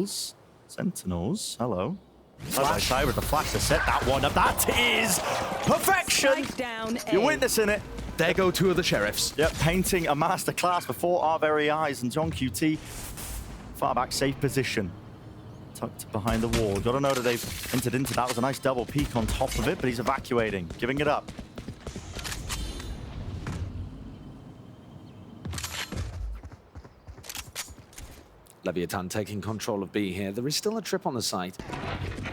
Sentinels. Sentinels, hello. Side by side with the flash to set that one up. That is perfection! You're witnessing it. There go two of the sheriffs. Yep, painting a masterclass before our very eyes. And John QT, far back, safe position. Tucked behind the wall. Got to know that they've entered into that. Was a nice double peek on top of it, but he's evacuating, giving it up. Leviathan taking control of B here. There is still a trip on the site.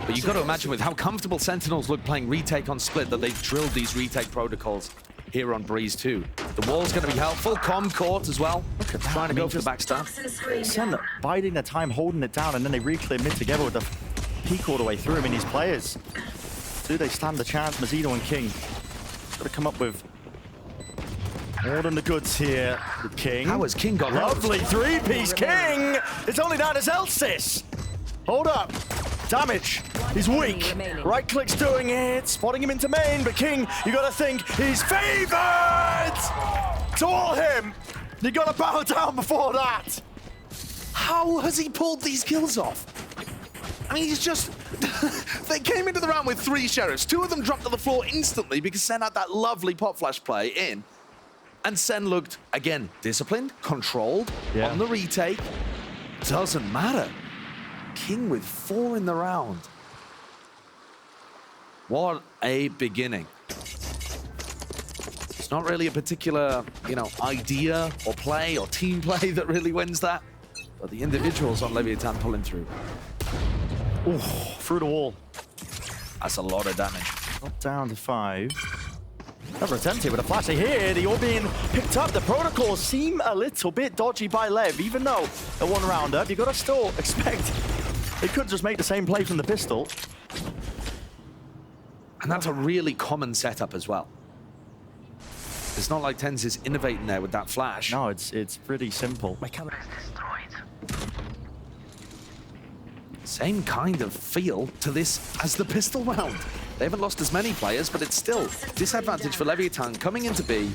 But you've got to imagine with how comfortable Sentinels look playing retake on split that they've drilled these retake protocols here on Breeze too. The wall's going to be helpful. Com caught as well. Look at that. Trying to go for the backstab. Sen biding their time, holding it down, and then they re-clear mid together with the peek all the way through. I mean, these players, do they stand a chance? Mazzino and King got to come up with more than the goods here. The King. How has King got lovely three-piece King? It's only down as Elsis. Hold up. Damage. He's weak. Right click's doing it. Spotting him into main, but King, you gotta think he's favored! To all him. You gotta bow down before that. How has he pulled these kills off? I mean, he's just... They came into the round with 3 sheriffs. 2 of them dropped to the floor instantly because Sen had that lovely pop flash play in. And Sen looked, again, disciplined, controlled, on the retake. Doesn't matter. King with 4 in the round. What a beginning. It's not really a particular, you know, idea or play or team play that really wins that, but the individuals on Leviathan pulling through. Ooh, through the wall. That's a lot of damage. Up down to 5. Another attempt here with a flash here. They're all being picked up. The protocols seem a little bit dodgy by Lev, even though a 1 round up. You've got to still expect they could just make the same play from the pistol. And that's a really common setup as well. It's not like TenZ is innovating there with that flash. No, it's pretty simple. My camera is destroyed. Same kind of feel to this as the pistol round. They haven't lost as many players, but it's still disadvantage for Leviathan coming into B.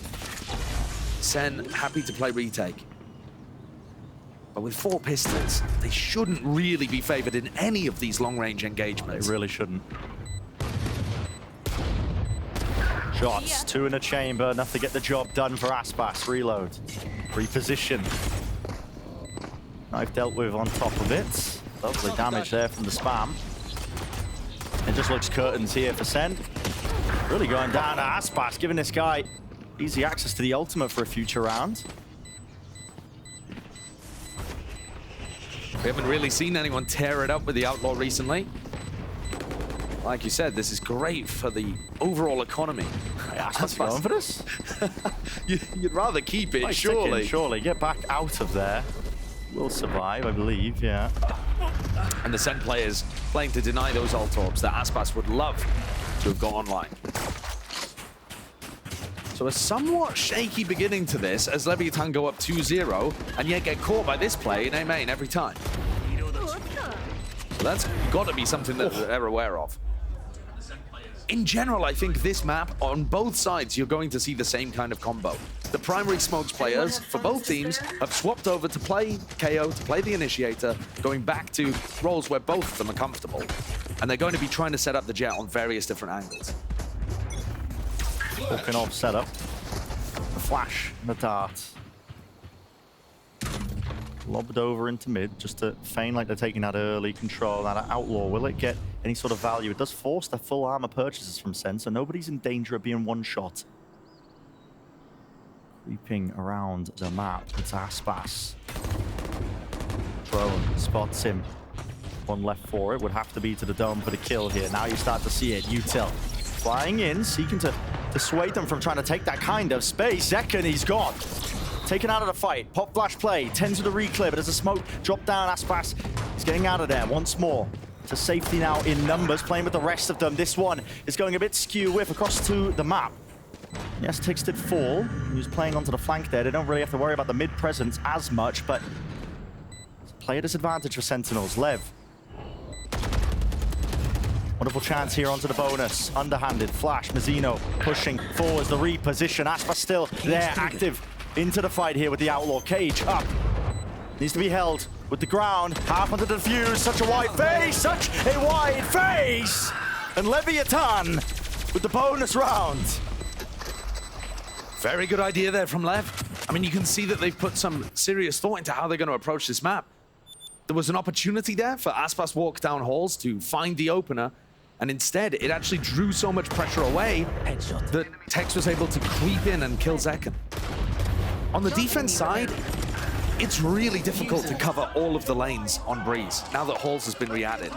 Sen happy to play retake. But with 4 pistols, they shouldn't really be favored in any of these long-range engagements. They really shouldn't. Shots, 2 in a chamber, enough to get the job done for Aspas. Reload, reposition. Knife dealt with on top of it. Lovely damage there from the spam. It just looks curtains here for Sen. Really going down to Aspas, giving this guy easy access to the ultimate for a future round. We haven't really seen anyone tear it up with the Outlaw recently. Like you said, this is great for the overall economy. Aspas going for this? You'd rather keep it, surely. Surely, get back out of there. Will survive, I believe, yeah. And the Sen players playing to deny those ult orbs that Aspas would love to have got online. So a somewhat shaky beginning to this as Leviathan go up 2-0 and yet get caught by this play in A main every time. So that's got to be something that they're aware of. In general, I think this map, on both sides, you're going to see the same kind of combo. The primary smokes players for both teams have swapped over to play KO, to play the initiator, going back to roles where both of them are comfortable. And they're going to be trying to set up the jet on various different angles. Hooking off setup. The flash and the dart. Lobbed over into mid, just to feign like they're taking that early control. That Outlaw, will it get any sort of value? It does force the full armor purchases from Sen, so nobody's in danger of being one shot. Creeping around the map, it's Aspas. Drone spots him. 1 left for it, would have to be to the dome for the kill here. Now you start to see it, Util. Flying in, seeking to dissuade them from trying to take that kind of space. Second, he's gone. Taken out of the fight. Pop flash play. TenZ with the re-clear, but as the smoke dropped down, Aspas is getting out of there once more. To safety now in numbers, playing with the rest of them. This one is going a bit skew with across to the map. Yes, Tix did fall. He was playing onto the flank there. They don't really have to worry about the mid presence as much, but it's a player disadvantage for Sentinels. Lev. Wonderful chance here onto the bonus. Underhanded flash. Mazzino pushing forwards. The reposition. Aspas still there, active into the fight here with the Outlaw. Cage up. Needs to be held with the ground. Half on the defuse. Such a wide face. Such a wide face. And Leviathan with the bonus round. Very good idea there from Lev. I mean, you can see that they've put some serious thought into how they're going to approach this map. There was an opportunity there for Aspas walk down halls to find the opener, and instead it actually drew so much pressure away that Tex was able to creep in and kill Zekken. On the defense side, it's really difficult to cover all of the lanes on Breeze now that Halls has been re-added.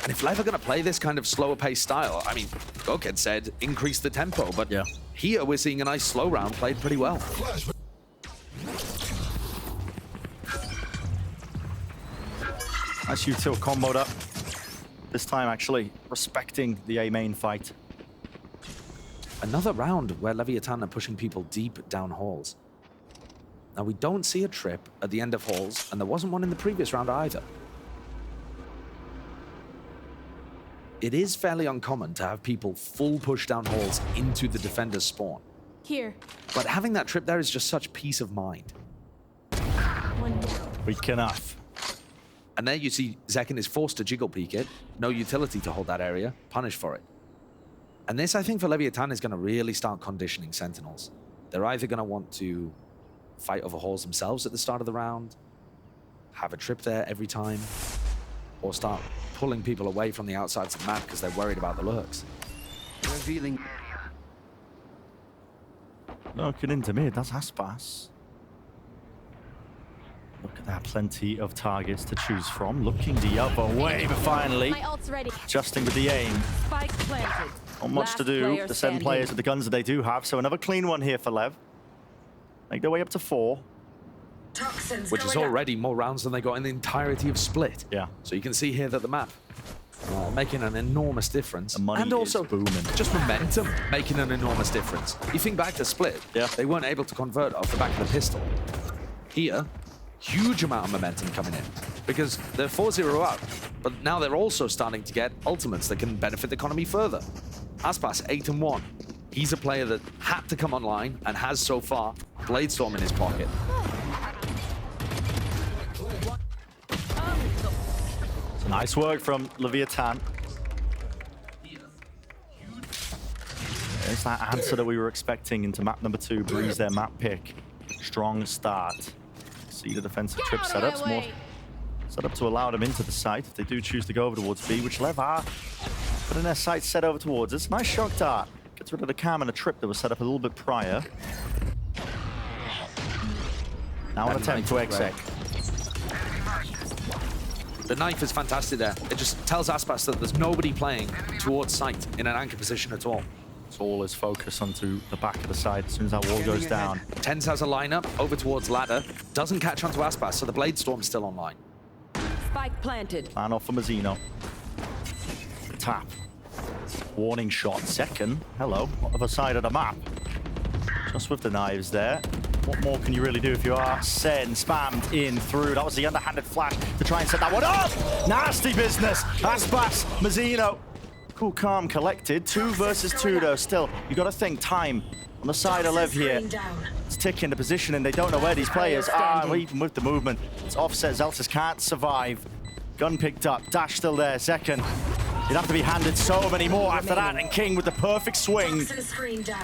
And if Lev are going to play this kind of slower pace style, I mean, Goked said increase the tempo, but yeah, here we're seeing a nice slow round played pretty well. Nice util comboed up. This time actually respecting the A main fight. Another round where Leviathan are pushing people deep down halls. Now we don't see a trip at the end of halls, and there wasn't one in the previous round either. It is fairly uncommon to have people full push down halls into the defender's spawn. Here. But having that trip there is just such peace of mind. One down. Weak enough. And there you see Zekken is forced to jiggle peek it. No utility to hold that area. Punished for it. And this, I think, for Leviathan is going to really start conditioning Sentinels. They're either going to want to fight over halls themselves at the start of the round, have a trip there every time, or start pulling people away from the outsides of the map because they're worried about the lurks. Revealing Looking into mid, that's Aspas. Look at that, plenty of targets to choose from. Looking the other way, but finally, My ult's ready. adjusting with the aim. Spike planted. Not much to do. The 7 players with the guns that they do have, so another clean one here for Lev. Make their way up to 4. Which is already more rounds than they got in the entirety of Split. Yeah. So you can see here that the map making an enormous difference. The money and also is booming. just momentum making an enormous difference. You think back to Split, Yeah. they weren't able to convert off the back of the pistol. Here, huge amount of momentum coming in because they're 4-0 up, but now they're also starting to get ultimates that can benefit the economy further. Aspas 8-1. He's a player that had to come online and has so far. Bladestorm in his pocket. So nice work from Leviathan. There's that answer that we were expecting into map number 2. Breeze their map pick. Strong start. See the defensive trip setups. More set up to allow them into the site if they do choose to go over towards B, which Lev are putting their sights set over towards us. Nice shock dart. Gets rid of the cam and a trip that was set up a little bit prior. Now an attempt to exec. The knife is fantastic there. It just tells Aspas that there's nobody playing towards site in an anchor position at all. It's all his focus onto the back of the side as soon as that wall goes down. Tens has a lineup over towards ladder. Doesn't catch onto Aspas, so the Bladestorm's still online. Spike planted. Plan off for Mazzino. Tap. Warning shot. Second. Hello. Other side of the map. Just with the knives there. What more can you really do if you are SEN spammed in through? That was the underhanded flash to try and set that one up. Nasty business. Aspas, Mazzino. Cool, calm, collected. 2 versus 2 though. Still, you got to think time on the side of Lev here. It's ticking the position and they don't know where these players are. Even with the movement, it's offset. Zeltis can't survive. Gun picked up. Dash still there. Second. You'd have to be handed so many more after that. And King with the perfect swing.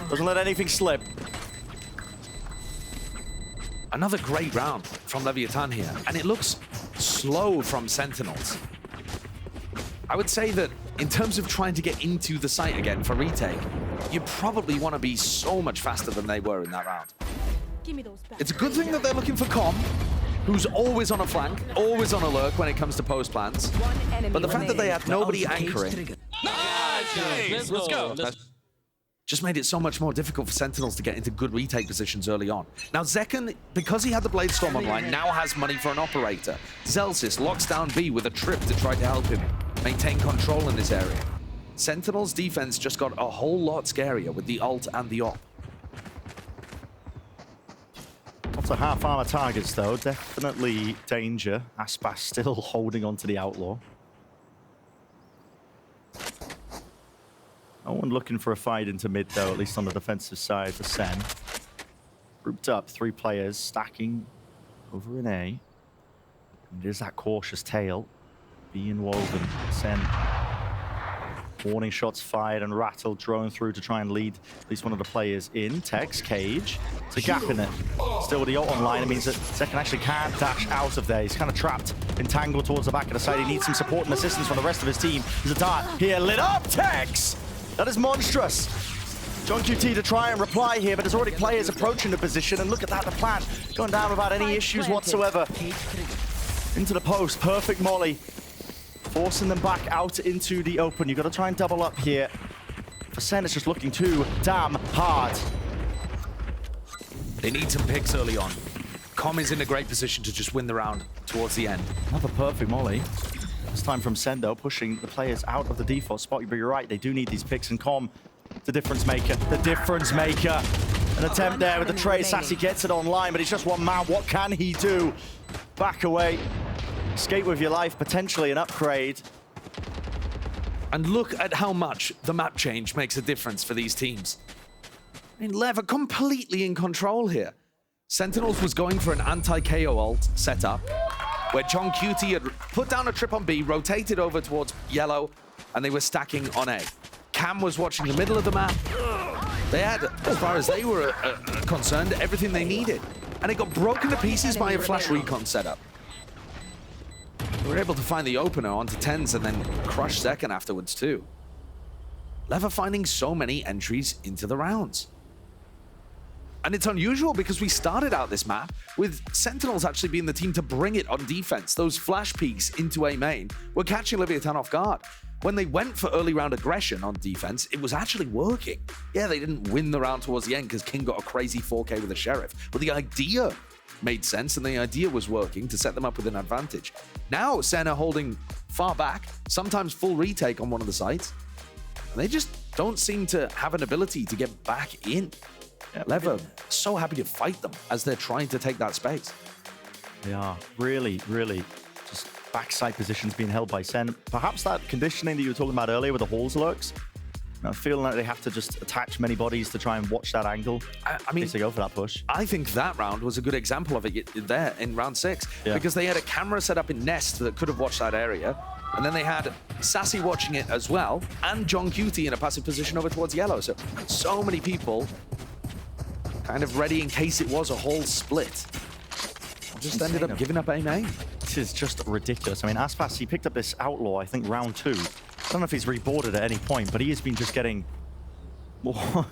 Doesn't let anything slip. Another great round from Leviathan here. And it looks slow from Sentinels. I would say that in terms of trying to get into the site again for retake, you probably want to be so much faster than they were in that round. Give me those back. It's a good thing that they're looking for Com, who's always on a flank, always on a lurk when it comes to post plans. But the fact that they had nobody anchoring Let's go. just made it so much more difficult for Sentinels to get into good retake positions early on. Now Zekken, because he had the Bladestorm online, now has money for an operator. Zelsis locks down B with a trip to try to help him maintain control in this area. Sentinels' defense just got a whole lot scarier with the ult and the op. Lots of half armor targets though, definitely danger. Aspas still holding on to the outlaw. No one looking for a fight into mid though, at least on the defensive side for SEN. Grouped up, 3 players stacking over in A. It is that cautious tail being woven. SEN. Warning shots fired and Rattle drone through to try and lead at least one of the players in. Tex, Cage. It's a gap in it. Still with the ult online, it means that Second actually can't dash out of there. He's kind of trapped, entangled towards the back of the side. He needs some support and assistance from the rest of his team. There's a dart here lit up. Tex! That is monstrous. John QT to try and reply here, but there's already players approaching the position. And look at that, the plant going down without any issues whatsoever. Into the post, perfect molly. Forcing them back out into the open. You've got to try and double up here. For SEN, it's just looking too damn hard. They need some picks early on. Com is in a great position to just win the round towards the end. Another perfect molly. This time from SEN, though, pushing the players out of the default spot. But you're right, they do need these picks, and Com, the difference maker. The difference maker. An attempt there with the trade. Sassy gets it online, but he's just one man. What can he do? Back away. Escape with your life, potentially an upgrade. And look at how much the map change makes a difference for these teams. I mean, LEV are completely in control here. Sentinels was going for an anti-KO ult setup, where John QT had put down a trip on B, rotated over towards yellow, and they were stacking on A. Cam was watching the middle of the map. They had, as far as they were concerned, everything they needed. And it got broken to pieces by a flash recon setup. They were able to find the opener onto 10s and then crush Second afterwards too. LEV are finding so many entries into the rounds. And it's unusual because we started out this map with Sentinels actually being the team to bring it on defense. Those flash peeks into A main were catching Leviathan off guard. When they went for early round aggression on defense, it was actually working. Yeah, they didn't win the round towards the end because King got a crazy 4K with a Sheriff, but the idea made sense and the idea was working to set them up with an advantage. Now SEN are holding far back, sometimes full retake on one of the sites, and they just don't seem to have an ability to get back in. LEV are so happy to fight them as they're trying to take that space. They are really, really just backside positions being held by SEN. Perhaps that conditioning that you were talking about earlier with the halls lurks, I'm feeling like they have to just attach many bodies to try and watch that angle. I mean, to go for that push. I think that round was a good example of it there in round 6, because they had a camera set up in Nest that could have watched that area, and then they had Sassy watching it as well, and John QT in a passive position over towards yellow. So many people kind of ready in case it was a whole split. Just ended up giving up A main. This is just ridiculous. I mean, Aspas, he picked up this Outlaw, I think, round 2. I don't know if he's reboarded at any point, but he has been just getting more,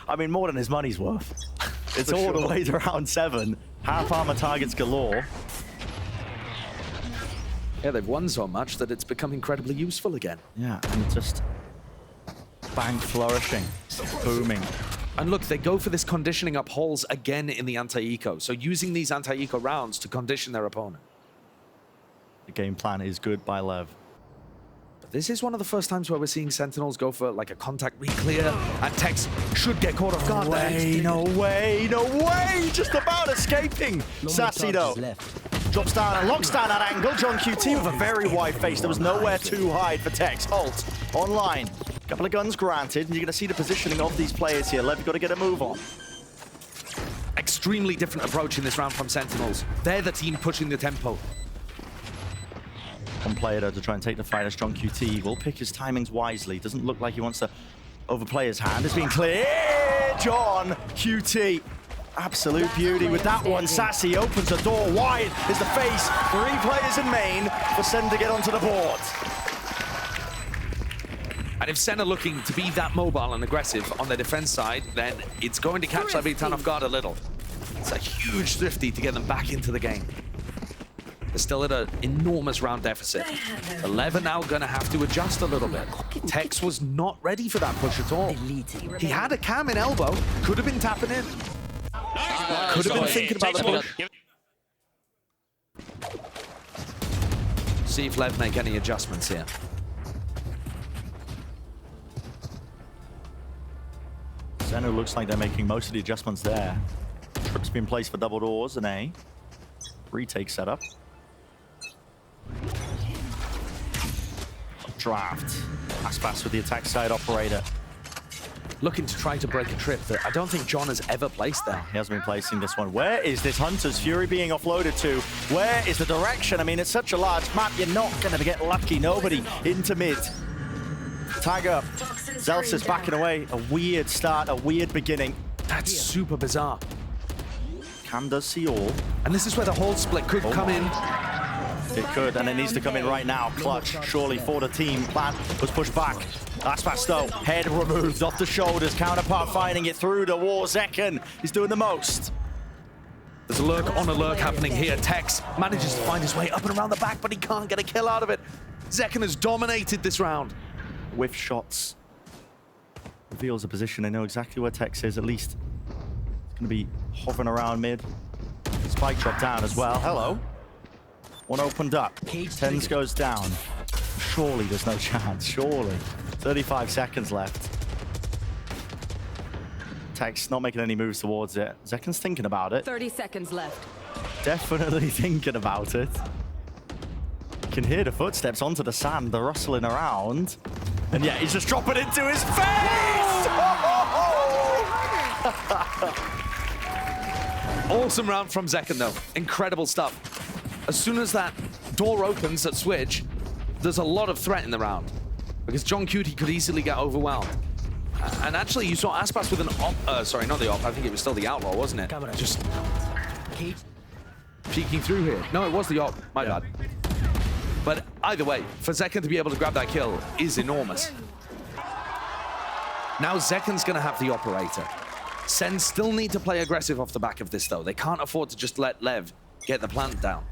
I mean, more than his money's worth. It's all the way to round 7. Half armor targets galore. Yeah, they've won so much that it's become incredibly useful again. Yeah, and just bang flourishing, booming. And look, they go for this conditioning up holes again in the anti-eco. So using these anti-eco rounds to condition their opponent. The game plan is good by LEV. But this is one of the first times where we're seeing Sentinels go for like a contact re-clear, and Tex should get caught off guard there. No way, no way! Just about escaping. Sassy though. Drops down and locks down that angle. John QT with a very wide face. There was nowhere to hide for Tex. Ult online. Couple of guns granted, and you're going to see the positioning of these players here. LEV, you've got to get a move on. Extremely different approach in this round from Sentinels. They're the team pushing the tempo. One player though to try and take the fight as John QT will pick his timings wisely. Doesn't look like he wants to overplay his hand. It's been clear. John QT. Absolute beauty with that one. Sassy opens the door wide. Is the face. 3 players in main for SEN to get onto the board. And if SEN are looking to be that mobile and aggressive on their defense side, then it's going to catch Leviathan off guard a little. It's a huge thrifty to get them back into the game. They're still at an enormous round deficit. The LEV are now going to have to adjust a little bit. Tex was not ready for that push at all. He had a cam in elbow, could have been tapping in. Could have been thinking about the push. See if LEV make any adjustments here. SEN looks like they're making most of the adjustments there. Trip's been placed for double doors and A. Retake setup. Draft. Aspas with the attack side operator. looking to try to break a trip that I don't think John has ever placed there. He hasn't been placing this one. Where is this Hunter's Fury being offloaded to? Where is the direction? I mean, it's such a large map. You're not going to get lucky. Nobody into mid. Tag up. Zelsis backing away. A weird start, a weird beginning. That's super bizarre. Cam does see all. And this is where the hold split could come in. It could, and it needs to come in right now. Clutch, surely for the team. Plan was pushed back. Aspas though, head removed off the shoulders. Counterpart finding it through the wall. Zekken is doing the most. There's a lurk on a lurk happening here. Tex manages to find his way up and around the back, but he can't get a kill out of it. Zekken has dominated this round. Whiff shots. Reveals a position. They know exactly where Tex is, at least. It's going to be hovering around mid. Spike drop down as well. Hello. One opened up. Tens goes down. Surely there's no chance. Surely. 35 seconds left. Tex not making any moves towards it. Zekken's thinking about it. 30 seconds left. Definitely thinking about it. You can hear the footsteps onto the sand. They're rustling around. And yeah, he's just dropping it into his face! Awesome round from Zekken, though. Incredible stuff. As soon as that door opens at Switch, there's a lot of threat in the round. Because John Cutie could easily get overwhelmed. And actually, you saw Aspas with an op. Sorry, not the op. I think it was still the outlaw, wasn't it? Just peeking through here. No, it was the op. My bad. But either way, for Zekken to be able to grab that kill is enormous. Now Zekken's going to have the operator. Sen still need to play aggressive off the back of this, though. They can't afford to just let Lev get the plant down.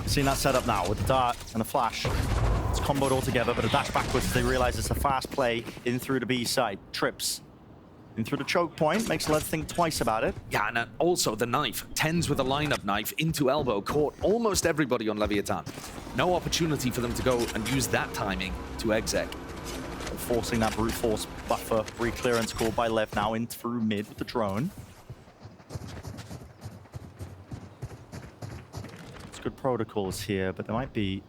Seeing that setup now with the dart and the flash. It's comboed all together, but a dash backwards as they realize it's a fast play in through the B side. Trips in through the choke point, makes Lev think twice about it. Yeah, and also the knife. Tens with a lineup knife into elbow caught almost everybody on Leviathan. No opportunity for them to go and use that timing to exec. Forcing that brute force buffer. Re-clearance called by Lev now in through mid with the drone. It's good protocols here, but there might be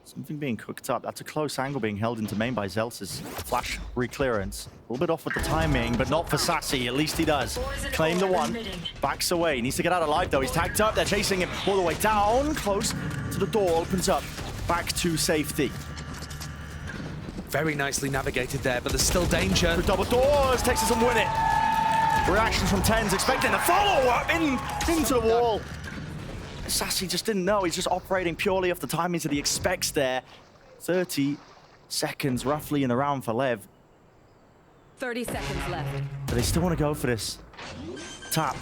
something being cooked up. That's a close angle being held into main by Zelsis. Flash re-clearance. A little bit off with the timing, but not for Sassy. At least he does. Claim the one. Backs away. Needs to get out alive, though. He's tagged up. They're chasing him all the way down. Close to the door. Opens up. Back to safety. Very nicely navigated there, but there's still danger. The double doors. Takes us and win it. Reactions from Tens. Expecting the follow-up into the wall. Sassy just didn't know. He's just operating purely off the timings that he expects there. 30 seconds roughly in the round for Lev. 30 seconds left. But they still want to go for this. Tap.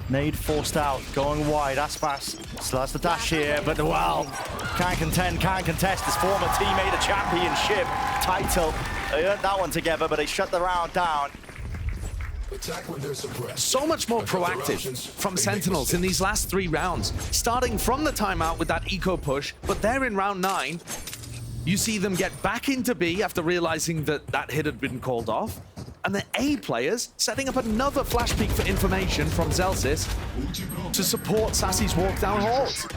Nade forced out, going wide. Aspas still has the dash here, but well, can't contend, can't contest. His former teammate, a championship title. They earned that one together, but they shut the round down. So much more proactive from Sentinels in these last 3 rounds. Starting from the timeout with that eco push, but there in round 9, you see them get back into B after realizing that that hit had been called off. And the A players setting up another flash peek for information from Zelsis to support Sassy's walk down halt.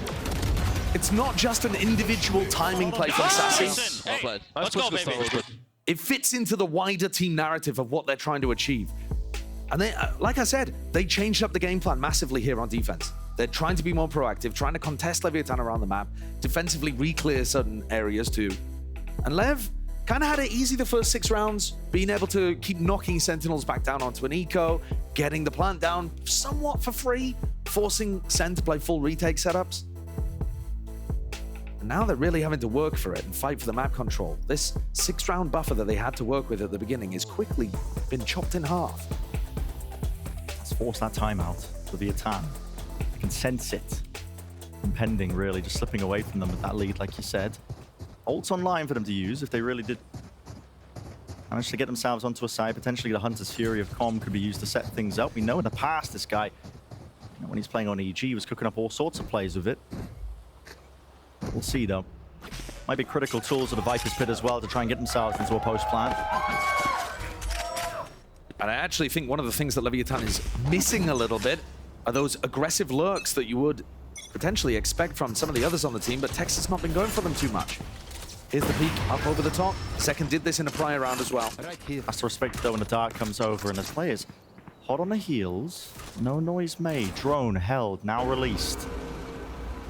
It's not just an individual timing play from Sassy. Well played. Let's go, baby. It fits into the wider team narrative of what they're trying to achieve. And they, like I said, they changed up the game plan massively here on defense. They're trying to be more proactive, trying to contest Leviathan around the map, defensively re-clear certain areas too. And Lev kind of had it easy the first 6 rounds, being able to keep knocking Sentinels back down onto an eco, getting the plant down somewhat for free, forcing Sen to play full retake setups. And now they're really having to work for it and fight for the map control. This 6-round buffer that they had to work with at the beginning is quickly been chopped in half. Let's force that timeout for the Atan. You can sense it impending, really, just slipping away from them with that lead, like you said. Ult's online for them to use if they really did manage to get themselves onto a side. Potentially the Hunter's Fury of Com could be used to set things up. We know in the past this guy, when he's playing on EG, was cooking up all sorts of plays with it. We'll see, though. Might be critical tools of the Viper's Pit as well to try and get themselves into a post plant. And I actually think one of the things that Leviathan is missing a little bit are those aggressive lurks that you would potentially expect from some of the others on the team, but Tex has not been going for them too much. Here's the peek up over the top. Second did this in a prior round as well. Has to respect though when the dart comes over and there's players hot on the heels. No noise made. Drone held, now released.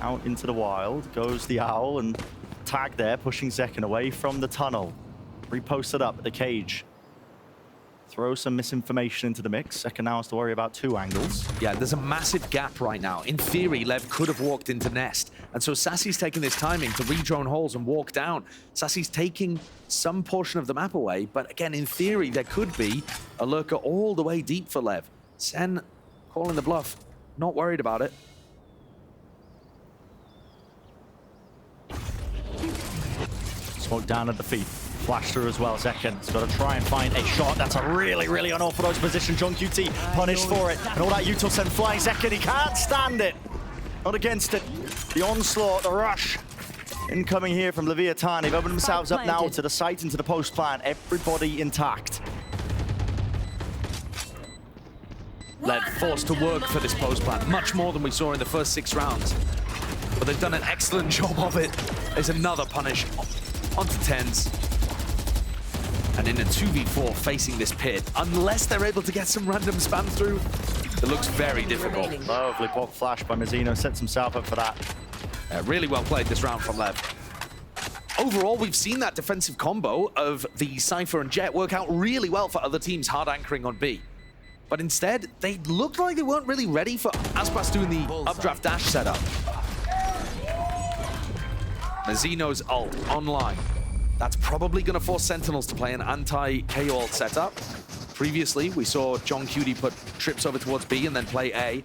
Out into the wild goes the owl and tag there, pushing Zekken away from the tunnel. Reposted up at the cage. Throw some misinformation into the mix. Zekken now has to worry about 2 angles. Yeah, there's a massive gap right now. In theory, Lev could have walked into Nest. And so Sassy's taking this timing to re-drone holes and walk down. Sassy's taking some portion of the map away, but again, in theory, there could be a lurker all the way deep for Lev. Sen calling the bluff, not worried about it. Smoke down at the feet. Flash through as well. Zekken's got to try and find a shot. That's a really unorthodox position. John QT punished for it. And all that util sent flying. Zekken, he can't stand it. Not against it. The onslaught, the rush. Incoming here from Leviathan. They've opened themselves up now to the site and to the post plan. Everybody intact. Lev forced to work for this post plan, much more than we saw in the first 6 rounds. But they've done an excellent job of it. There's another punish onto 10s. And in a 2v4 facing this pit, unless they're able to get some random spam through, it looks very difficult. Lovely pop flash by Mazzino. Sets himself up for that. Really well played this round from Lev. Overall, we've seen that defensive combo of the Cypher and Jet work out really well for other teams hard anchoring on B. But instead, they looked like they weren't really ready for Aspas doing the updraft dash setup. Mazzino's ult online. That's probably going to force Sentinels to play an anti-KO ult setup. Previously, we saw John Cutie put trips over towards B and then play A.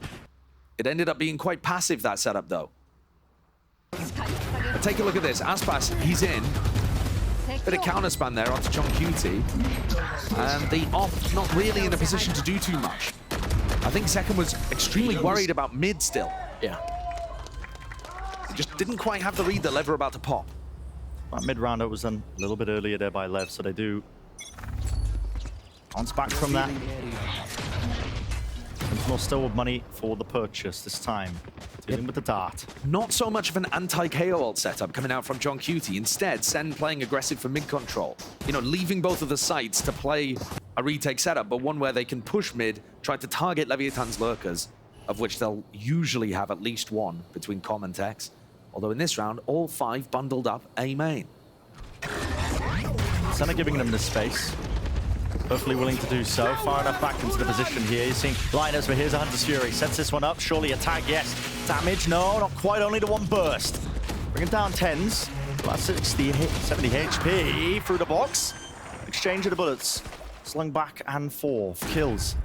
It ended up being quite passive, that setup, though. But take a look at this. Aspas, he's in. Bit of counterspan there onto John Cutie. And the off not really in a position to do too much. I think Zekken was extremely worried about mid still. Yeah. He just didn't quite have the read that Lev were about to pop. That mid-rounder was done a little bit earlier there by Lev, so they do bounce back from that. Sentinel still with money for the purchase this time. Dealing with the dart. Not so much of an anti-KO ult setup coming out from John Cutie. Instead, Sen playing aggressive for mid control. You know, leaving both of the sites to play a retake setup, but one where they can push mid, try to target Leviathan's lurkers, of which they'll usually have at least one between Com and Tex. Although in this round, all 5 bundled up A main. Senna giving them the space. Perfectly willing to do so. Far enough back into the position here. You're seeing liners, but here's a Hunter's Fury. Sets this one up. Surely a tag, yes. Damage, no, not quite. Only the one burst. Bringing down 10s. About 60, 70 HP through the box. Exchange of the bullets. Slung back and forth. Kills.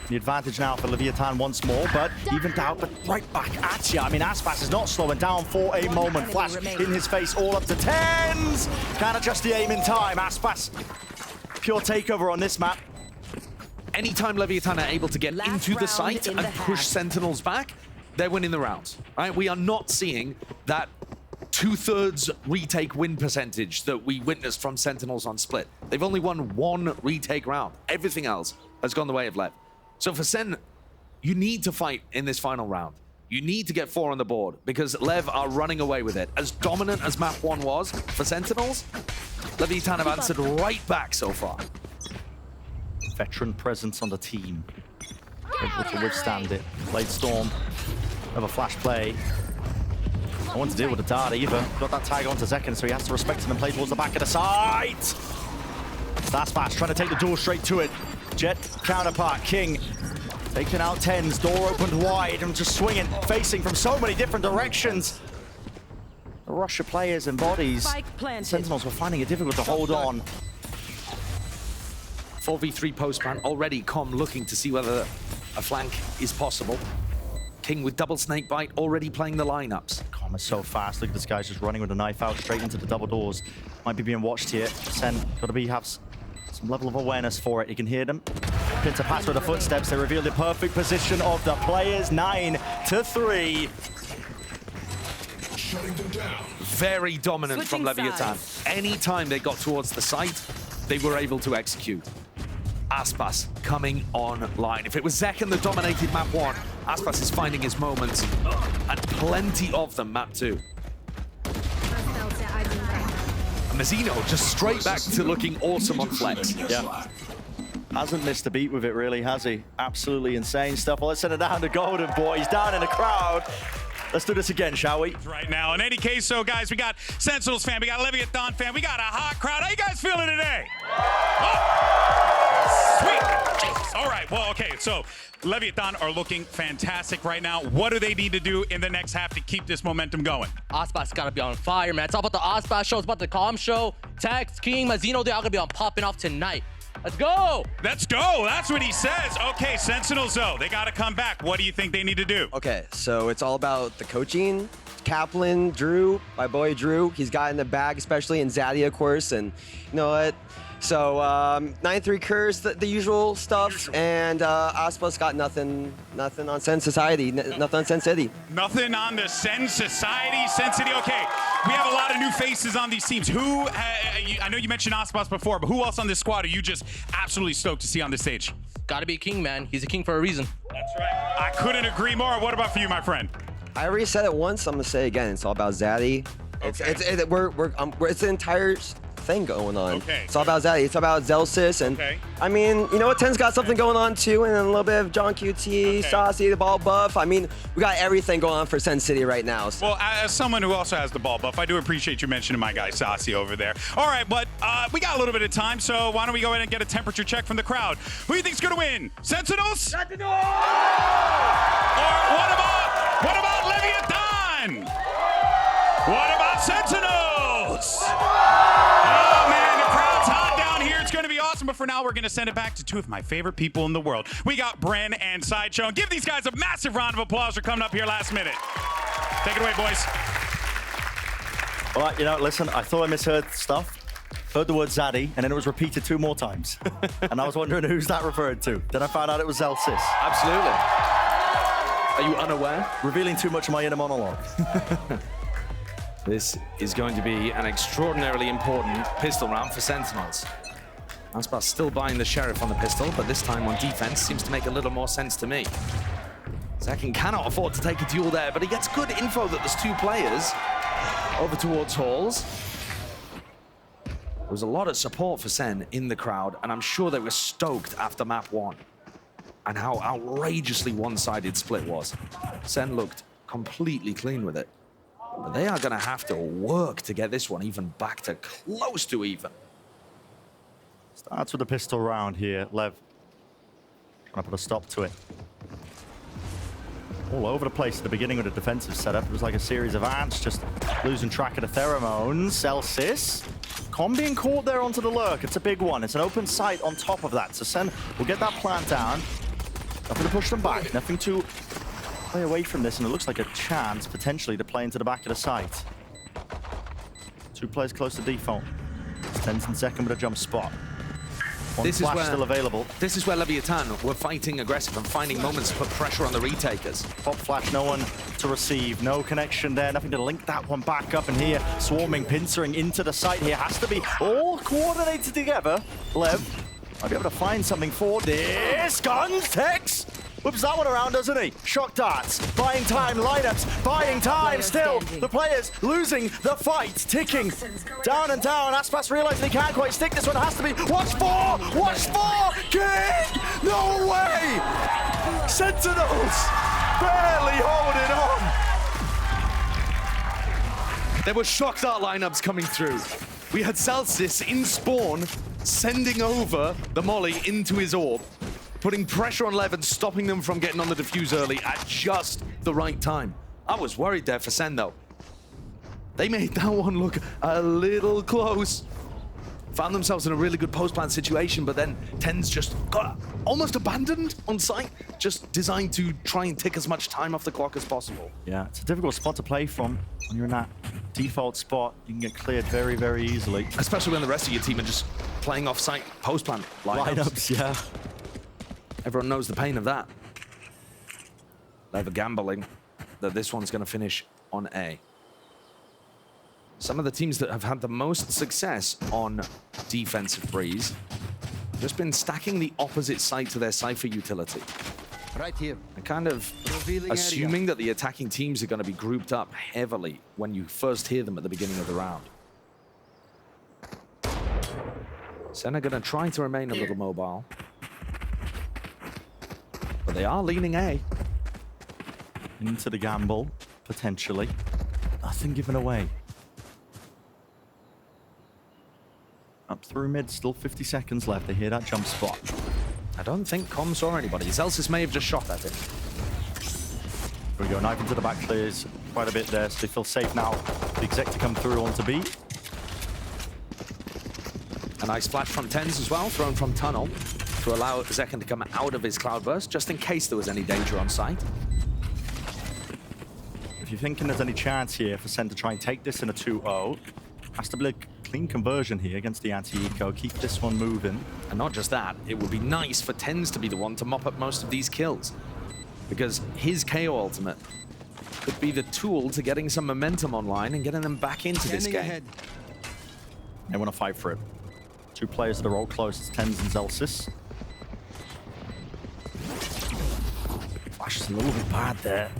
The advantage now for Leviathan once more, but evened out, but right back at you. I mean, Aspas is not slowing down for a moment. Flash in his face, all up to 10s. Can't adjust the aim in time. Aspas, pure takeover on this map. Anytime Leviathan are able to get into the site and push Sentinels back, they're winning the rounds. Right? We are not seeing that 2/3 retake win percentage that we witnessed from Sentinels on Split. They've only won 1 retake round. Everything else has gone the way of Lev. So for Sen, you need to fight in this final round. You need to get 4 on the board because Lev are running away with it. As dominant as map 1 was for Sentinels, Leviathan have answered right back so far. Veteran presence on the team. Able to withstand it. Blade Storm. Have a flash play. No one to deal with the dart either. Got that tag onto Zekken, so he has to respect it and play towards the back of the site. That's fast, trying to take the door straight to it. Jet counterpart, King. Taking out 10s, door opened wide and just swinging, facing from so many different directions. The rush of players and bodies. Sentinels were finding it difficult to hold on. 4v3 post-plan, already Com looking to see whether a flank is possible. King with double snake bite, already playing the lineups. Com is so fast. Look at this guy just running with a knife out straight into the double doors. Might be being watched here. Sen got to have some level of awareness for it. You can hear them. Pinter pass with the footsteps. They reveal the perfect position of the players. 9-3. Shutting them down. Very dominant from Leviathan. Anytime they got towards the site, they were able to execute. Aspas coming online. If it was Zekken that dominated map 1, Aspas is finding his moments, and plenty of them map 2. Mazzino just straight back to looking awesome on flex. Yeah. Hasn't missed a beat with it, really, has he? Absolutely insane stuff. Well, let's send it down to Golden Boy. He's down in the crowd. Let's do this again, shall we? Right now. In any case, so guys, we got Sentinels fan, we got Leviathan fan, we got a hot crowd. How you guys feeling today? Oh, sweet. Jesus. All right. Well, okay. So Leviathan are looking fantastic right now. What do they need to do in the next half to keep this momentum going? Ospas gotta be on fire, man. It's all about the Ospas show. It's about the Calm show. Tex, King, Mazzino, they're all gonna be on popping off tonight. Let's go! Let's go. That's what he says. Okay, Sentinels, though, they got to come back. What do you think they need to do? Okay, so it's all about the coaching. Kaplan, Drew, my boy Drew, he's got in the bag, especially in Zaddy, of course, and you know what? So 9-3 curse, the usual stuff, and Ospas got nothing on Sen Society, nothing on Sen City. Nothing on the Sen Society, Sen City. Okay, we have a lot of new faces on these teams. Who, I know you mentioned Ospas before, but who else on this squad are you just absolutely stoked to see on the stage? Gotta be King, man. He's a king for a reason. That's right. I couldn't agree more. What about for you, my friend? I already said it once, I'm gonna say it again. It's all about Zaddy. Okay. It's the entire thing going on. Okay. It's all about Zaddy. It's about Zelsis, and I mean, you know what? Ten's got something going on too, and a little bit of John QT, Saucy, the ball buff. I mean, we got everything going on for Sen City right now. So. Well, as someone who also has the ball buff, I do appreciate you mentioning my guy Saucy over there. All right, but we got a little bit of time, so why don't we go ahead and get a temperature check from the crowd? Who do you think's gonna win? Sentinels? Sentinels! Or what about Leviathan? What about Sentinels? Oh man, the crowd's hot down here. It's gonna be awesome, but for now, we're gonna send it back to two of my favorite people in the world. We got Bren and Sideshow. And give these guys a massive round of applause for coming up here last minute. Take it away, boys. All right, you know, listen, I thought I misheard stuff. Heard the word Zaddy, and then it was repeated 2 more times. And I was wondering who's that referred to. Then I found out it was Zelsis. Absolutely. Are you unaware? Revealing too much of my inner monologue. This is going to be an extraordinarily important pistol round for Sentinels. Ospas still buying the Sheriff on the pistol, but this time on defense seems to make a little more sense to me. Zekin cannot afford to take a duel there, but he gets good info that there's 2 players over towards Halls. There was a lot of support for Sen in the crowd, and I'm sure they were stoked after map 1 and how outrageously one-sided split was. Sen looked completely clean with it. But they are going to have to work to get this one even back to close to even. Starts with the pistol round here. Lev trying to put a stop to it. All over the place at the beginning of the defensive setup. It was like a series of ants just losing track of the pheromones. Celsius. Con being caught there onto the lurk. It's a big one. It's an open sight on top of that. So Sen will get that plant down. Nothing to push them back. Nothing to play away from this, and it looks like a chance potentially to play into the back of the site. 2 players close to default. Stenson second with a jump spot. One flash still available. This is where Leviathan were fighting aggressive and finding moments to put pressure on the retakers. Pop flash, no one to receive. No connection there. Nothing to link that one back up. And here, swarming, pincering into the site here. Has to be all coordinated together. Lev might be able to find something for this. Guns, Tex! Whips that one around, doesn't he? Shock darts, buying time, lineups, buying time still. The players losing the fight, ticking down and down. Aspas realizing he can't quite stick. This one has to be. Watch for King! No way! Sentinels barely holding on. There were shock dart lineups coming through. We had Celsius in spawn, sending over the molly into his orb, putting pressure on Lev and stopping them from getting on the defuse early at just the right time. I was worried there for Sen, though. They made that one look a little close. Found themselves in a really good post-plant situation, but then Ten's just got almost abandoned on site, just designed to try and tick as much time off the clock as possible. Yeah, it's a difficult spot to play from. When you're in that default spot, you can get cleared very, very easily. Especially when the rest of your team are just playing off-site post-plant lineups. Yeah. Everyone knows the pain of that. They're gambling that this one's going to finish on A. Some of the teams that have had the most success on defensive breeze have just been stacking the opposite side to their Cypher utility. Right here. And kind of assuming that the attacking teams are going to be grouped up heavily when you first hear them at the beginning of the round. SEN are going to try to remain a little mobile. But they are leaning A. Into the gamble, potentially. Nothing given away. Up through mid, still 50 seconds left. They hear that jump spot. I don't think Com saw anybody. Zelsis may have just shot at him. Here we go, knife into the back, clears quite a bit there, so they feel safe now. The exec to come through onto B. A nice flash from TenZ as well, thrown from tunnel to allow Zekken to come out of his cloudburst, just in case there was any danger on site. If you're thinking there's any chance here for SEN to try and take this in a 2-0, has to be a clean conversion here against the anti-eco. Keep this one moving. And not just that, it would be nice for TenZ to be the one to mop up most of these kills, because his KO ultimate could be the tool to getting some momentum online and getting them back into this game. They want to fight for it. Two players that are all close. It's TenZ and Zelsis. Flash is a little bit bad there.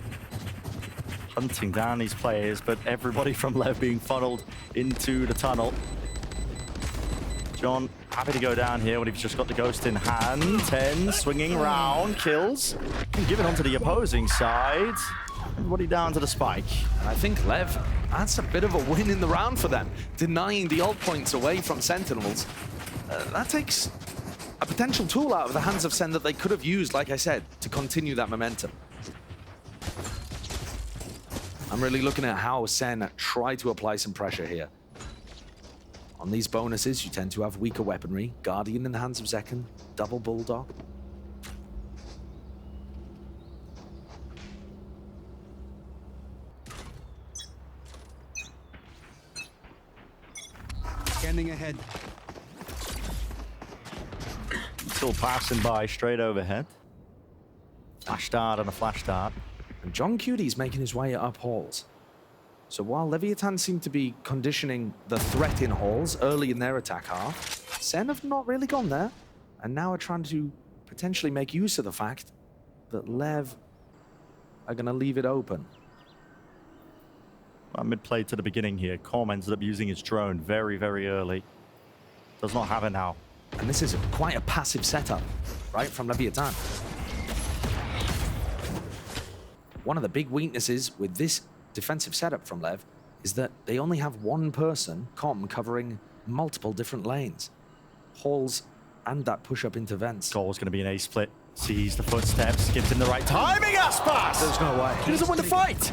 Hunting down these players, but everybody from LEV being funneled into the tunnel. John happy to go down here when he's just got the ghost in hand. TenZ swinging round, kills. And give it onto the opposing side. Everybody down to the spike. And I think LEV, that's a bit of a win in the round for them, denying the ult points away from Sentinels. That takes a potential tool out of the hands of SEN that they could have used, like I said, to continue that momentum. I'm really looking at how SEN try to apply some pressure here. On these bonuses, you tend to have weaker weaponry. Guardian in the hands of Zekken, double Bulldog. Scanning ahead. Still passing by straight overhead. Flash dart and a flash dart. And John Cudie's making his way up halls. So while Leviathan seem to be conditioning the threat in halls early in their attack half, SEN have not really gone there, and now are trying to potentially make use of the fact that LEV are going to leave it open. Mid-play to the beginning here. Com ends up using his drone very, very early. Does not have it now. And this is quite a passive setup, right, from Leviathan. One of the big weaknesses with this defensive setup from LEV is that they only have one person, Com, covering multiple different lanes. Halls and that push-up into vents. Goal's going to be an A-split. Sees the footsteps, gives him the right timing, Aspas! There's no way. He doesn't win the fight!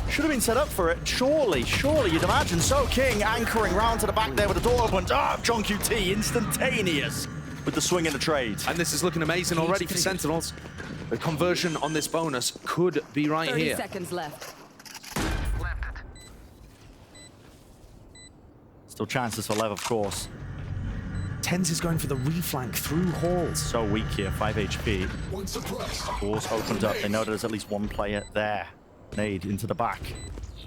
Should have been set up for it. Surely, you'd imagine. So King anchoring round to the back there with the door open. Ah, John QT, instantaneous with the swing and the trade. And this is looking amazing already for Sentinels. The conversion on this bonus could be right 30 here. seconds left. Still chances for LEV, of course. TenZ is going for the reflank through halls. So weak here, 5 HP. Doors opened up. They know there's at least one player there. Nade into the back.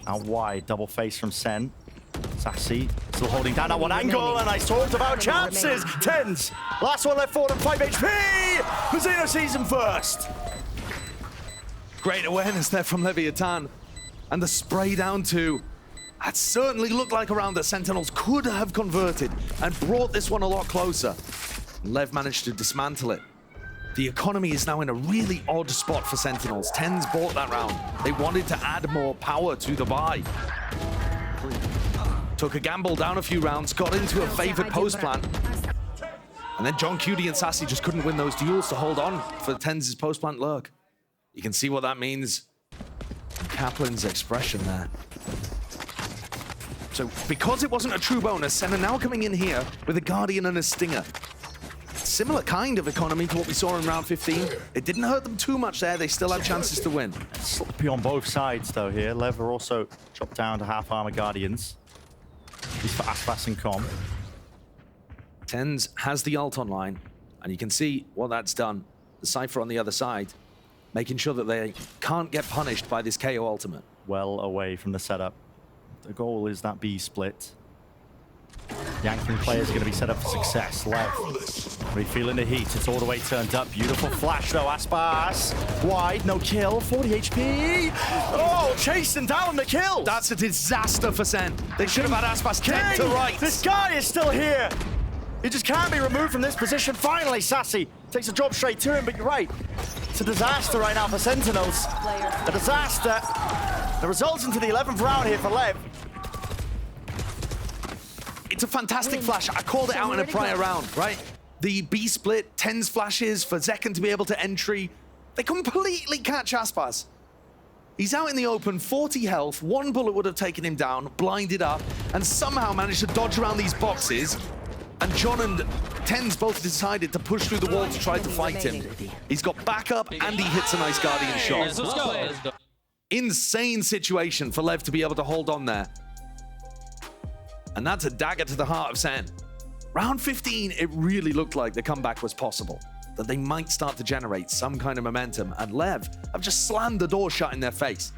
Out wide, double face from SEN. Sassy still holding down that one angle, and I talked about chances. TenZ, last one left forward and 5 HP. Mazzino sees him first. Great awareness there from Leviathan. And the spray down to... That certainly looked like around the Sentinels could have converted and brought this one a lot closer. LEV managed to dismantle it. The economy is now in a really odd spot for Sentinels. TenZ bought that round. They wanted to add more power to the buy. Took a gamble down a few rounds, got into a favored post plant. And then John Cudie and Sassy just couldn't win those duels to hold on for TenZ's post plant lurk. You can see what that means. Kaplan's expression there. So because it wasn't a true bonus, SEN are now coming in here with a Guardian and a Stinger. Similar kind of economy to what we saw in round 15. It didn't hurt them too much there. They still had chances to win. Sloppy on both sides, though, here. LEV are also chopped down to half armor Guardians. He's for Aspas and Com. TenZ has the ult online, and you can see what that's done. The Cypher on the other side, making sure that they can't get punished by this KO ultimate. Well away from the setup. The goal is that B split. Yanking players are going to be set up for success. LEV, really feeling the heat. It's all the way turned up. Beautiful flash, though. Aspas, wide, no kill, 40 HP. Oh, chasing down the kill. That's a disaster for SEN. They should have had Aspas dead to right. This guy is still here. He just can't be removed from this position. Finally, Sassy takes a drop straight to him, but you're right. It's a disaster right now for Sentinels. A disaster that results into the 11th round here for LEV. It's a fantastic flash. I called it out in a prior round, right? The B split, tens flashes for Zekken to be able to entry. They completely catch Aspas. He's out in the open, 40 health, one bullet would have taken him down, blinded up, and somehow managed to dodge around these boxes. And John and Tens both decided to push through the wall to try to fight him. He's got backup and he hits a nice Guardian shot. Let's go. Insane situation for LEV to be able to hold on there. And that's a dagger to the heart of SEN. Round 15, it really looked like the comeback was possible, that they might start to generate some kind of momentum, and LEV have just slammed the door shut in their face.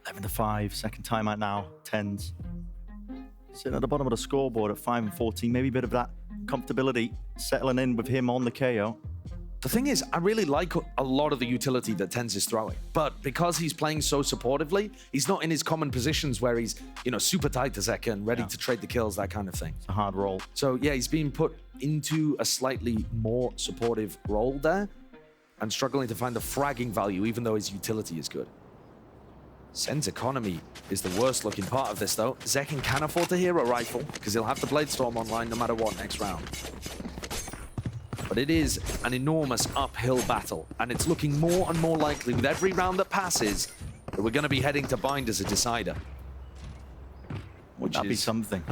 11-5, second timeout now, Tens. Sitting at the bottom of the scoreboard at 5 and 14, maybe a bit of that comfortability settling in with him on the KO. The thing is, I really like a lot of the utility that Tens is throwing, but because he's playing so supportively, he's not in his common positions where he's, you know, super tight to Zekken, ready to trade the kills, that kind of thing. It's a hard role. So yeah, he's being put into a slightly more supportive role there and struggling to find the fragging value, even though his utility is good. SEN's economy is the worst looking part of this though. Zekken can afford to hear a rifle because he'll have the Bladestorm online no matter what next round. But it is an enormous uphill battle, and it's looking more and more likely with every round that passes that we're going to be heading to bind as a decider. Would that be something?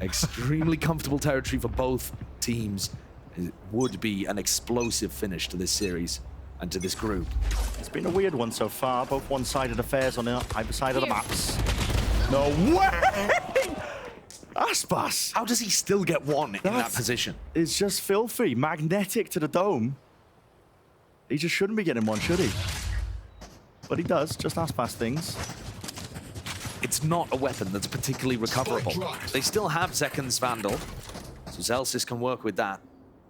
Extremely comfortable territory for both teams. It would be an explosive finish to this series and to this group. It's been a weird one so far, both one-sided affairs on either side of the maps. No way! Aspas! How does he still get one in that position? It's just filthy. Magnetic to the dome. He just shouldn't be getting one, should he? But he does, just Aspas things. It's not a weapon that's particularly recoverable. They still have Zekken's Vandal, so Zellsis can work with that.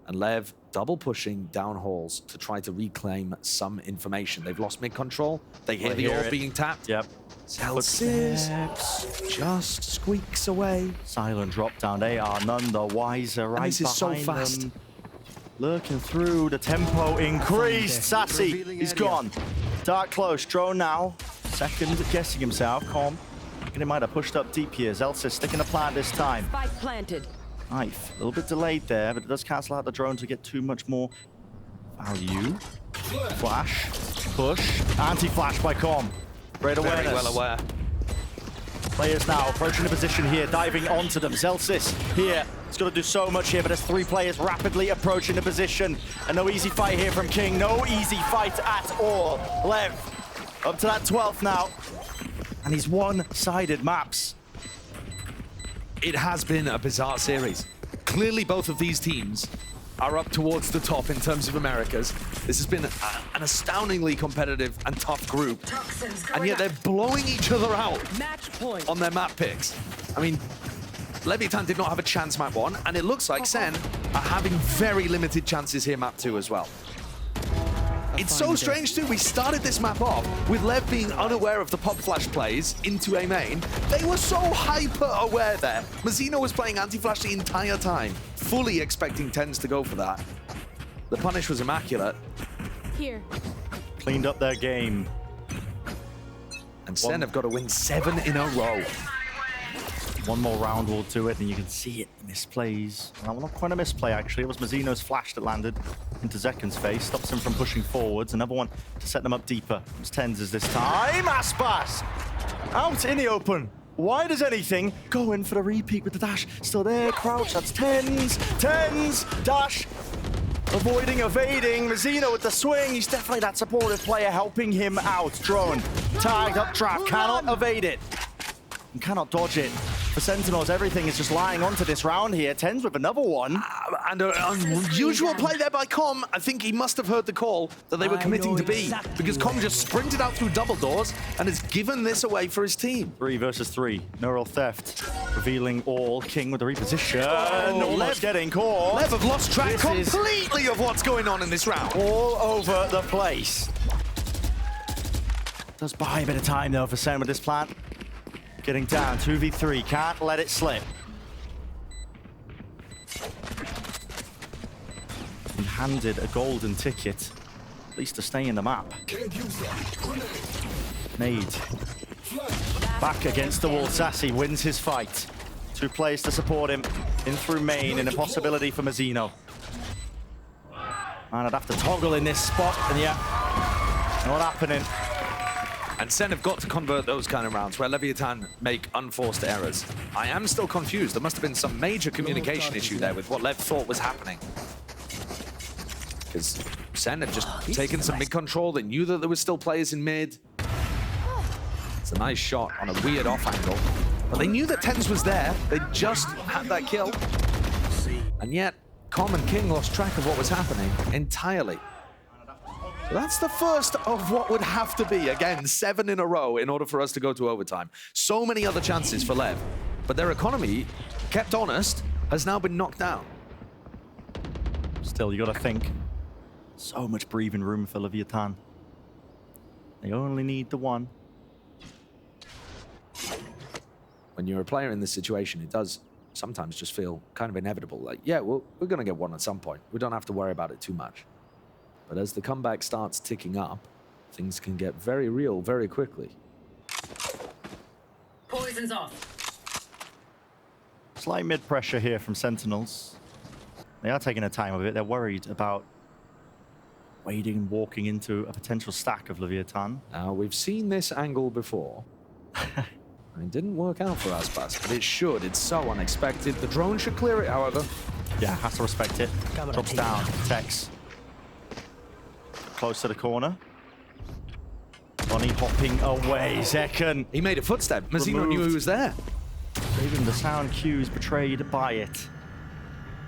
And LEV double pushing down halls to try to reclaim some information. They've lost mid-control. They hear the orb being tapped. Yep. Zellsis just squeaks away. Silent drop down. They are none the wiser. Right this is so behind fast. them. Lurking through. The tempo increased. Sassy, he's gone. Dark close. Drone now. Second guessing himself. Calm. And he might have pushed up deep here. Zellsis sticking a plan this time. Spike planted. Knife. A little bit delayed there, but it does cancel out the drone to get too much more value. Flash. Push. Anti-flash by Com. Great awareness. Very well aware. Players now approaching the position here, diving onto them. Zellsis here. He's got to do so much here, but there's three players rapidly approaching the position. And no easy fight here from King. No easy fight at all. LEV up to that 12th now. And he's one-sided maps. It has been a bizarre series. Clearly both of these teams are up towards the top in terms of Americas. This has been an astoundingly competitive and tough group. And yet they're blowing each other out Match point. on their map picks. I mean, Leviathan did not have a chance map 1, and it looks like SEN are having very limited chances here map 2 as well. It's so strange too, we started this map off with LEV being unaware of the pop flash plays into A main. They were so hyper aware there. Mazzino was playing anti-flash the entire time, fully expecting Tens to go for that. The punish was immaculate. Here. Cleaned up their game. And SEN have got to win 7 in a row. One more round will do it, and you can see it. Misplays. Well, not quite a misplay, actually. It was Mazzino's flash that landed into Zekken's face. Stops him from pushing forwards. Another one to set them up deeper. It's Tens this time. Aspas! Out in the open. Wide as anything. Going for the repeat with the dash. Still there. Crouch. That's Tens. Tens. Dash. Avoiding, evading. Mazzino with the swing. He's definitely that supportive player helping him out. Drone. Tagged up trap. Cannot evade it. And cannot dodge it. For Sentinels, everything is just lying onto this round here. Tens with another one. And an unusual play there by Com. I think he must have heard the call that they were committing to B, because Com just sprinted out through double doors and has given this away for his team. 3 versus 3. Neural theft. Revealing all. King with the reposition. Almost getting caught. LEV have lost track This is completely of what's going on in this round. all over the place. Does buy a bit of time, though, for SEN with this plant. Getting down, 2v3, can't let it slip. handed a golden ticket, at least to stay in the map. Nade. Back against the wall. Sassy wins his fight. 2 players to support him. In through main, and a possibility for Mazzino. And I'd have to toggle in this spot, and yeah, not happening. And SEN have got to convert those kind of rounds where Leviathan make unforced errors. I am still confused. There must have been some major communication issue there with what Lev thought was happening. Because SEN had just taken some mid control. They knew that there were still players in mid. It's a nice shot on a weird off angle. But they knew that TenZ was there. They just had that kill. And yet, Com and King lost track of what was happening entirely. That's the first of what would have to be, again, 7 in a row in order for us to go to overtime. So many other chances for Lev. But their economy, kept honest, has now been knocked down. Still, you got to think. So much breathing room for Leviathan. They only need the one. When you're a player in this situation, it does sometimes just feel kind of inevitable. Like, yeah, we're going to get one at some point. We don't have to worry about it too much. But as the comeback starts ticking up, things can get very real very quickly. Poison's off. Slight mid-pressure here from Sentinels. They are taking their time with it. They're worried about wading and walking into a potential stack of Leviathan. Now, we've seen this angle before. It didn't work out for Aspas, but it should. It's so unexpected. The drone should clear it, however. Yeah, has to respect it. Drops down, Tex. Close to the corner. Bonnie hopping away. Zekken. He made a footstep. Mazzino knew he was there. Even the sound cues betrayed by it.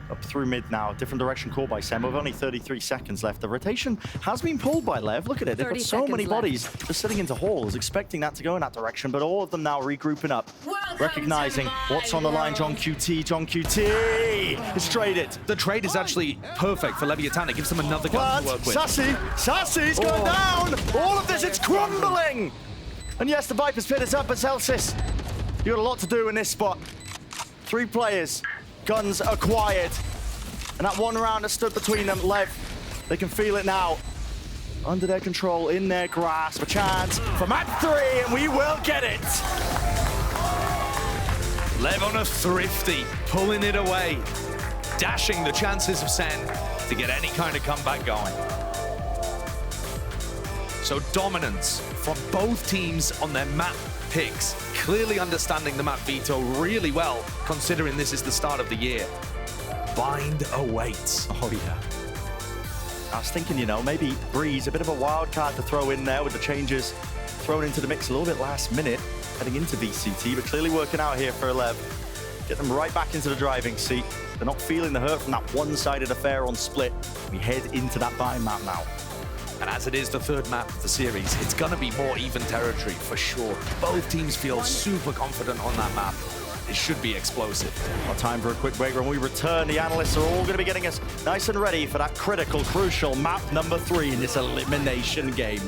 Up through mid now. Different direction called by SEN. With only 33 seconds left. The rotation has been pulled by Lev. Look at it. They've got so many bodies just sitting into halls, expecting that to go in that direction, but all of them now regrouping up. Recognizing what's on the line. John QT. John QT. It's traded. The trade is actually perfect for Leviathan. It gives them another gun to work with. Sassy's going down. All of this, it's crumbling. And yes, the Viper's pit is up, but Celsius, you got a lot to do in this spot. 3 players. Guns acquired. And that one round that stood between them, Lev, they can feel it now. Under their control, in their grasp. A chance for map 3, and we will get it. Lev on a thrifty, pulling it away. Dashing the chances of SEN to get any kind of comeback going. So dominance from both teams on their map picks, clearly understanding the map veto really well, considering this is the start of the year. Bind awaits. Oh, yeah. I was thinking, you know, maybe Breeze, a bit of a wild card to throw in there with the changes thrown into the mix a little bit last minute, heading into VCT, but clearly working out here for LEV. Get them right back into the driving seat. They're not feeling the hurt from that one-sided affair on Split. We head into that bind map now. And as it is the 3rd map of the series, it's going to be more even territory for sure. Both teams feel super confident on that map. It should be explosive. Our time for a quick break. When we return, the analysts are all going to be getting us nice and ready for that critical, crucial map number 3 in this elimination game.